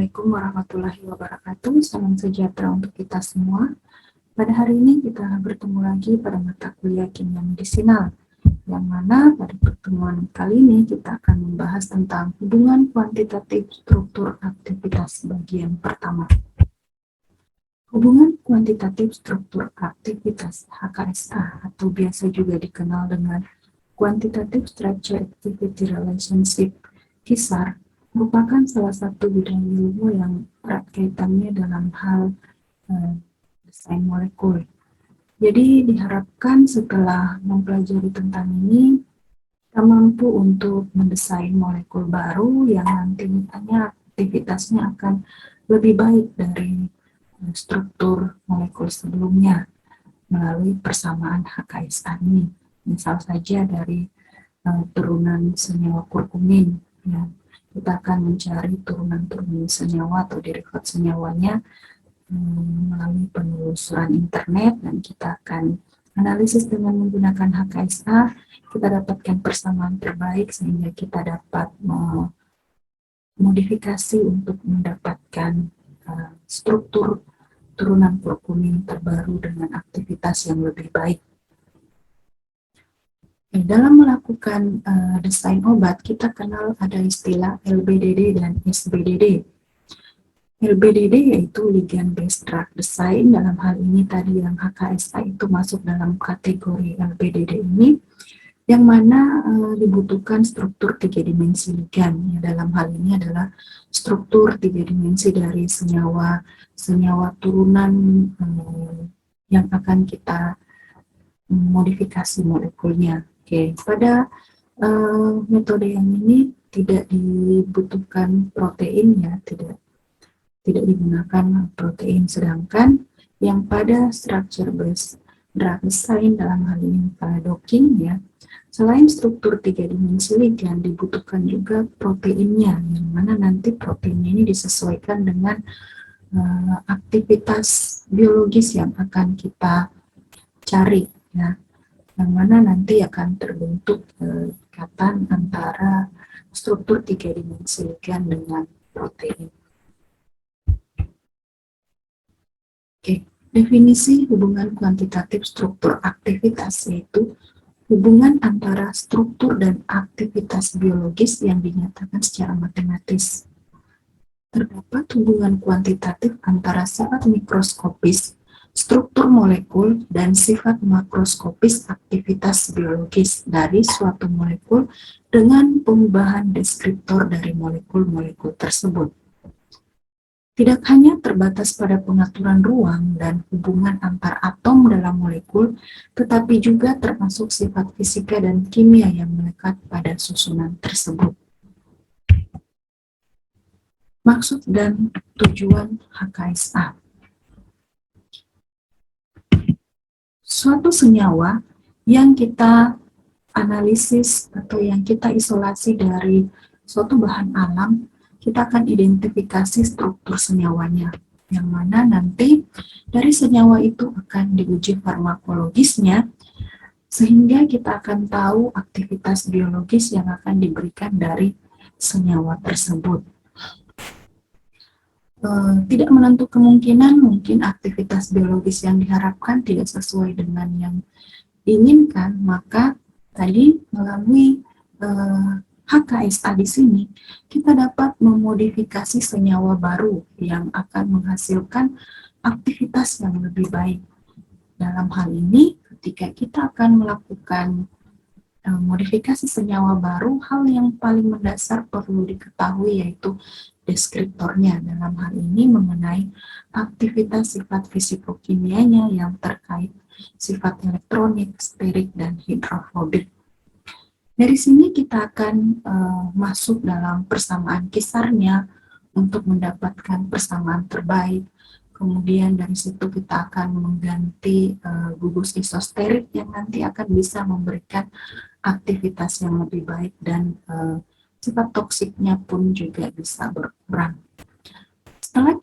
Assalamualaikum warahmatullahi wabarakatuh. Salam sejahtera untuk kita semua. Pada hari ini kita bertemu lagi pada mata kuliah kimia medisinal, yang mana pada pertemuan kali ini kita akan membahas tentang hubungan kuantitatif struktur aktivitas bagian pertama. Hubungan kuantitatif struktur aktivitas HKSA atau biasa juga dikenal dengan Quantitative Structure Activity Relationship (QSAR) merupakan salah satu bidang ilmu yang erat kaitannya dalam hal desain molekul. Jadi diharapkan setelah mempelajari tentang ini, kita mampu untuk mendesain molekul baru yang nantinya aktivitasnya akan lebih baik dari struktur molekul sebelumnya melalui persamaan HKSA ini. Misal saja dari turunan senyawa kurkumin, ya. Kita akan mencari turunan-turunan senyawa atau derivat senyawanya melalui penelusuran internet, dan kita akan analisis dengan menggunakan HKSA. Kita dapatkan persamaan terbaik sehingga kita dapat modifikasi untuk mendapatkan struktur turunan kurkumin terbaru dengan aktivitas yang lebih baik. Dalam melakukan desain obat, kita kenal ada istilah LBDD dan SBDD. LBDD yaitu Ligand Based Drug Design. Dalam hal ini tadi yang HKSA itu masuk dalam kategori LBDD ini, yang mana dibutuhkan struktur 3 dimensi ligand. Ya, dalam hal ini adalah struktur 3 dimensi dari senyawa turunan yang akan kita modifikasi molekulnya. Oke, pada metode yang ini tidak dibutuhkan protein, ya, tidak digunakan protein, sedangkan yang pada structure based drug design dalam hal ini pada docking, ya, selain struktur 3 dimensi ligand dibutuhkan juga proteinnya, yang mana nanti proteinnya ini disesuaikan dengan aktivitas biologis yang akan kita cari, ya, yang mana nanti akan terbentuk ikatan antara struktur 3 dimensi ligand dengan protein. Oke, definisi hubungan kuantitatif struktur aktivitas yaitu hubungan antara struktur dan aktivitas biologis yang dinyatakan secara matematis. Terdapat hubungan kuantitatif antara sifat mikroskopis struktur molekul dan sifat makroskopis aktivitas biologis dari suatu molekul dengan perubahan deskriptor dari molekul-molekul tersebut. Tidak hanya terbatas pada pengaturan ruang dan hubungan antar atom dalam molekul, tetapi juga termasuk sifat fisika dan kimia yang melekat pada susunan tersebut. Maksud dan tujuan HKSA. Suatu senyawa yang kita analisis atau yang kita isolasi dari suatu bahan alam, kita akan identifikasi struktur senyawanya, yang mana nanti dari senyawa itu akan diuji farmakologisnya, sehingga kita akan tahu aktivitas biologis yang akan diberikan dari senyawa tersebut. Tidak menutup kemungkinan mungkin aktivitas biologis yang diharapkan tidak sesuai dengan yang diinginkan, maka tadi melalui HKSA di sini kita dapat memodifikasi senyawa baru yang akan menghasilkan aktivitas yang lebih baik. Dalam hal ini, ketika kita akan melakukan modifikasi senyawa baru, hal yang paling mendasar perlu diketahui yaitu deskriptornya. Dalam hal ini mengenai aktivitas sifat fisikokimianya yang terkait sifat elektronik, sterik, dan hidrofobik. Dari sini kita akan masuk dalam persamaan kisarnya untuk mendapatkan persamaan terbaik. Kemudian dari situ kita akan mengganti gugus isosterik yang nanti akan bisa memberikan aktivitas yang lebih baik, dan sifat toksiknya pun juga bisa berkurang. Setelah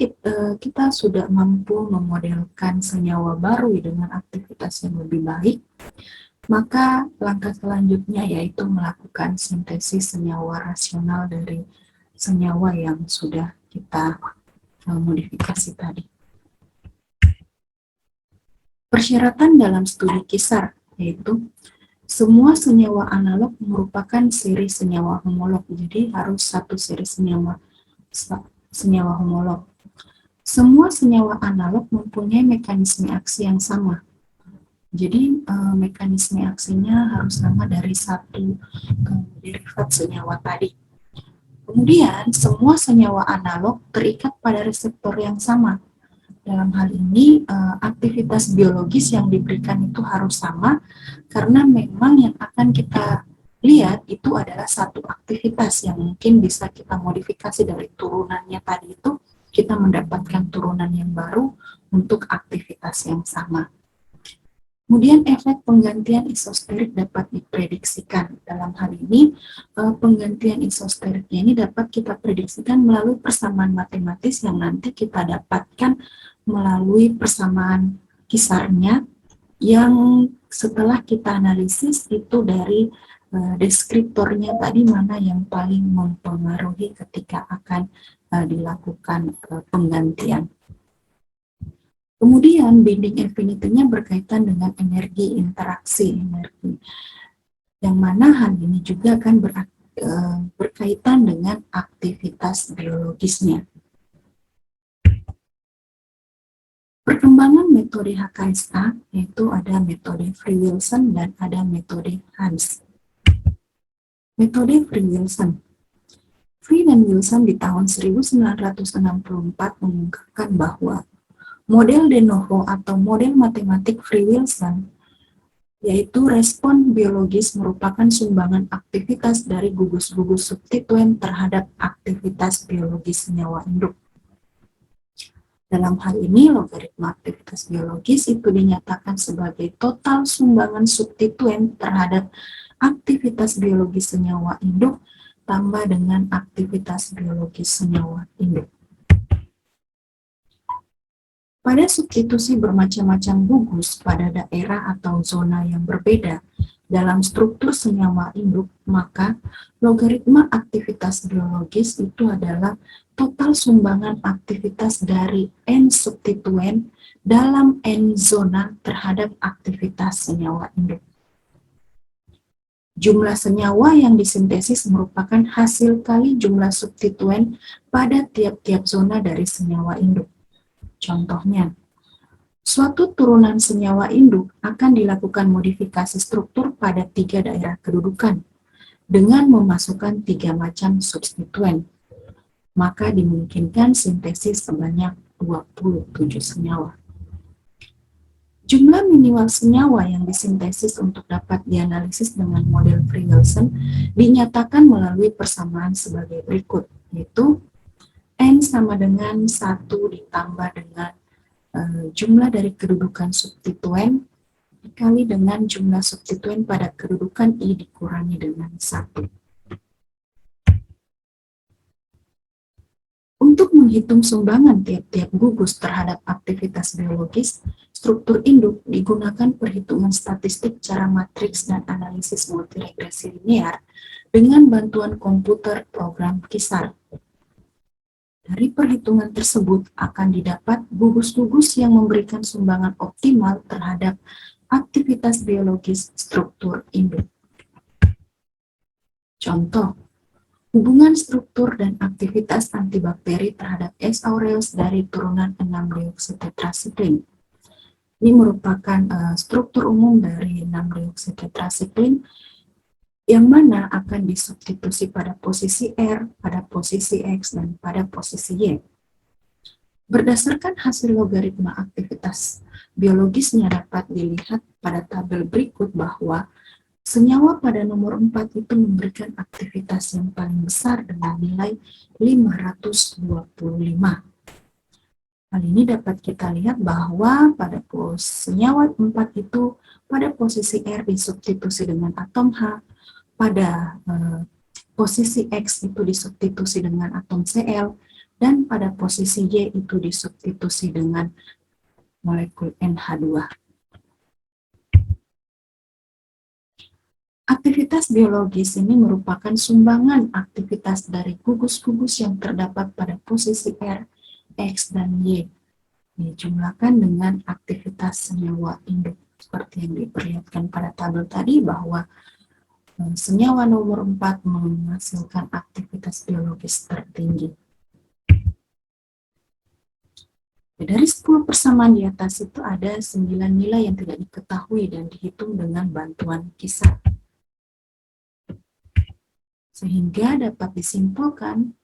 kita sudah mampu memodelkan senyawa baru dengan aktivitas yang lebih baik, maka langkah selanjutnya yaitu melakukan sintesis senyawa rasional dari senyawa yang sudah kita modifikasi tadi. Persyaratan dalam studi Kisar yaitu semua senyawa analog merupakan seri senyawa homolog, jadi harus satu seri senyawa homolog. Semua senyawa analog mempunyai mekanisme aksi yang sama. Jadi mekanisme aksinya harus sama dari satu derivat senyawa tadi. Kemudian semua senyawa analog terikat pada reseptor yang sama. Dalam hal ini aktivitas biologis yang diberikan itu harus sama karena memang yang akan kita lihat itu adalah satu aktivitas yang mungkin bisa kita modifikasi dari turunannya tadi itu kita mendapatkan turunan yang baru untuk aktivitas yang sama. Kemudian efek penggantian isosterik dapat diprediksikan. Dalam hal ini, penggantian isosteriknya ini dapat kita prediksikan melalui persamaan matematis yang nanti kita dapatkan melalui persamaan kisarnya yang setelah kita analisis itu dari deskriptornya tadi mana yang paling mempengaruhi ketika akan dilakukan penggantian. Kemudian binding affinity-nya berkaitan dengan energi interaksi, yang mana hal ini juga akan berkaitan dengan aktivitas biologisnya. Perkembangan metode HKSA yaitu ada metode Free-Wilson dan ada metode Hans. Metode Free-Wilson. Free dan Wilson di tahun 1964 mengungkapkan bahwa model de novo atau model matematik Free-Wilson, yaitu respon biologis merupakan sumbangan aktivitas dari gugus-gugus substituen terhadap aktivitas biologis senyawa induk. Dalam hal ini, logaritma aktivitas biologis itu dinyatakan sebagai total sumbangan substituen terhadap aktivitas biologis senyawa induk tambah dengan aktivitas biologis senyawa induk. Pada substitusi bermacam-macam gugus pada daerah atau zona yang berbeda dalam struktur senyawa induk, maka logaritma aktivitas biologis itu adalah total sumbangan aktivitas dari N substituen dalam N zona terhadap aktivitas senyawa induk. Jumlah senyawa yang disintesis merupakan hasil kali jumlah substituen pada tiap-tiap zona dari senyawa induk. Contohnya, suatu turunan senyawa induk akan dilakukan modifikasi struktur pada 3 daerah kedudukan dengan memasukkan 3 macam substituen. Maka dimungkinkan sintesis sebanyak 27 senyawa. Jumlah minimal senyawa yang disintesis untuk dapat dianalisis dengan model Free-Wilson dinyatakan melalui persamaan sebagai berikut, yaitu N sama dengan 1 ditambah dengan jumlah dari kedudukan substituen dikali dengan jumlah substituen pada kedudukan I dikurangi dengan 1. Untuk menghitung sumbangan tiap-tiap gugus terhadap aktivitas biologis, struktur induk digunakan perhitungan statistik cara matriks dan analisis multiregresi linear dengan bantuan komputer program Kisar. Dari perhitungan tersebut akan didapat gugus-gugus yang memberikan sumbangan optimal terhadap aktivitas biologis struktur induk. Contoh, hubungan struktur dan aktivitas antibakteri terhadap S. aureus dari turunan 6-deoksitetrasiklin. Ini merupakan struktur umum dari 6-deoksitetrasiklin yang mana akan disubstitusi pada posisi R, pada posisi X, dan pada posisi Y. Berdasarkan hasil logaritma aktivitas biologisnya dapat dilihat pada tabel berikut bahwa senyawa pada nomor 4 itu memberikan aktivitas yang paling besar dengan nilai 525. Hal ini dapat kita lihat bahwa pada senyawa 4 itu pada posisi R disubstitusi dengan atom H, pada posisi X itu disubstitusi dengan atom Cl, dan pada posisi Y itu disubstitusi dengan molekul NH2. Aktivitas biologis ini merupakan sumbangan aktivitas dari gugus-gugus yang terdapat pada posisi R X dan Y dijumlahkan dengan aktivitas senyawa induk seperti yang diperlihatkan pada tabel tadi, bahwa senyawa nomor 4 menghasilkan aktivitas biologis tertinggi. Dari 10 persamaan di atas itu ada 9 nilai yang tidak diketahui dan dihitung dengan bantuan kisar. Sehingga dapat disimpulkan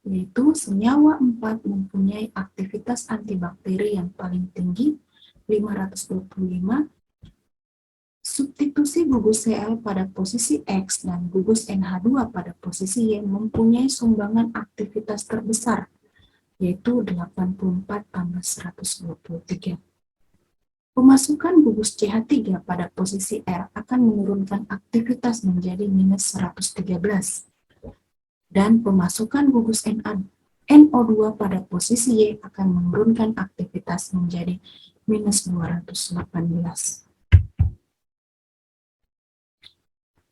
yaitu senyawa 4 mempunyai aktivitas antibakteri yang paling tinggi 525, substitusi gugus Cl pada posisi X dan gugus NH2 pada posisi Y mempunyai sumbangan aktivitas terbesar, yaitu 84 tambah 123. Pemasukan gugus CH3 pada posisi R akan menurunkan aktivitas menjadi minus 113. Dan pemasukan gugus NO2 pada posisi Y akan menurunkan aktivitas menjadi minus 218.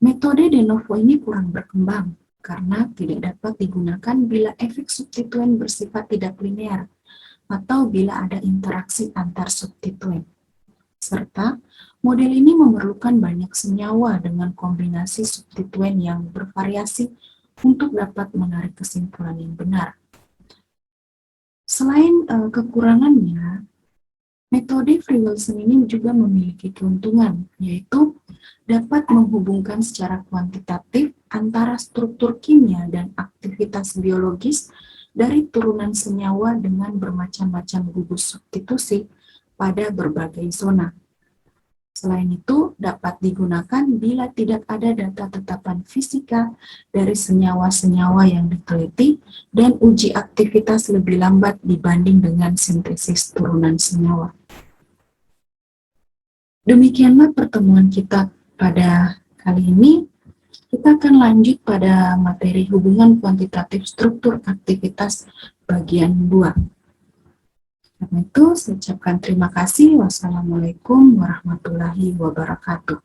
Metode de novo ini kurang berkembang karena tidak dapat digunakan bila efek substituen bersifat tidak linear atau bila ada interaksi antar substituen. Serta model ini memerlukan banyak senyawa dengan kombinasi substituen yang bervariasi untuk dapat menarik kesimpulan yang benar. Selain kekurangannya, metode Free Wilson ini juga memiliki keuntungan, yaitu dapat menghubungkan secara kuantitatif antara struktur kimia dan aktivitas biologis dari turunan senyawa dengan bermacam-macam gugus substitusi pada berbagai zona. Selain itu, dapat digunakan bila tidak ada data tetapan fisika dari senyawa-senyawa yang diteliti dan uji aktivitas lebih lambat dibanding dengan sintesis turunan senyawa. Demikianlah pertemuan kita pada kali ini. Kita akan lanjut pada materi hubungan kuantitatif struktur aktivitas bagian 2. Karena itu, saya ucapkan terima kasih. Wassalamualaikum warahmatullahi wabarakatuh.